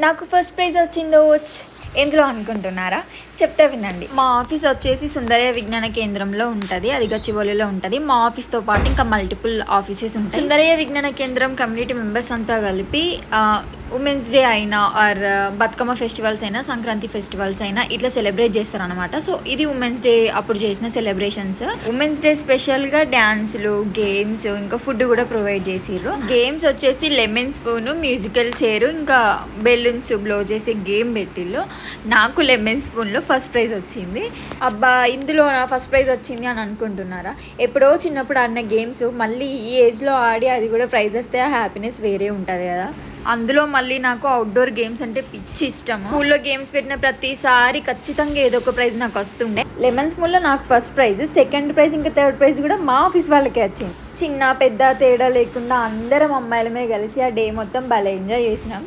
నాకు first prize వచ్చిందో ఎందులో అనుకుంటున్నారా? చెప్తే వినండి. మా ఆఫీస్ వచ్చేసి సుందరయ్య విజ్ఞాన కేంద్రంలో ఉంటుంది. అది గచ్చిబౌలిలో ఉంటుంది. మా ఆఫీస్తో పాటు ఇంకా మల్టిపుల్ ఆఫీసెస్ ఉంటాయి. సుందరయ్య విజ్ఞాన కేంద్రం కమ్యూనిటీ మెంబర్స్ అంతా కలిపి ఉమెన్స్ డే అయినా ఆర్ బతుకమ్మ ఫెస్టివల్స్ అయినా, సంక్రాంతి ఫెస్టివల్స్ అయినా ఇట్లా సెలబ్రేట్ చేస్తారనమాట. సో ఇది ఉమెన్స్ డే అప్పుడు చేసిన సెలబ్రేషన్స్. ఉమెన్స్ డే స్పెషల్గా డ్యాన్సులు, గేమ్స్, ఇంకా ఫుడ్ కూడా ప్రొవైడ్ చేసిర్రు. గేమ్స్ వచ్చేసి లెమన్ స్పూన్, మ్యూజికల్ చైర్, ఇంకా బెలూన్స్ బ్లో చేసే గేమ్ పెట్టిళ్ళు. నాకు లెమన్ స్పూన్లో ఫస్ట్ ప్రైజ్ వచ్చింది. అబ్బా, ఇందులో నా ఫస్ట్ ప్రైజ్ వచ్చింది అని అనుకుంటున్నారా? ఎప్పుడో చిన్నప్పుడు ఆడిన గేమ్స్ మళ్ళీ ఈ ఏజ్లో ఆడి అది కూడా ప్రైజ్ వస్తే ఆ హ్యాపీనెస్ వేరే ఉంటుంది కదా. అందులో మళ్ళీ నాకు అవుట్డోర్ గేమ్స్ అంటే పిచ్చి ఇష్టం. స్కూల్లో గేమ్స్ పెట్టిన ప్రతిసారి ఖచ్చితంగా ఏదో ఒక ప్రైజ్ నాకు వస్తుండే. లెమన్ స్పూన్లో నాకు ఫస్ట్ ప్రైజ్, సెకండ్ ప్రైజ్ ఇంకా థర్డ్ ప్రైజ్ కూడా మా ఆఫీస్ వాళ్ళకే వచ్చింది. చిన్న పెద్ద తేడా లేకుండా అందరం అమ్మాయిలమే కలిసి ఆ డే మొత్తం భలే ఎంజాయ్ చేసినాం.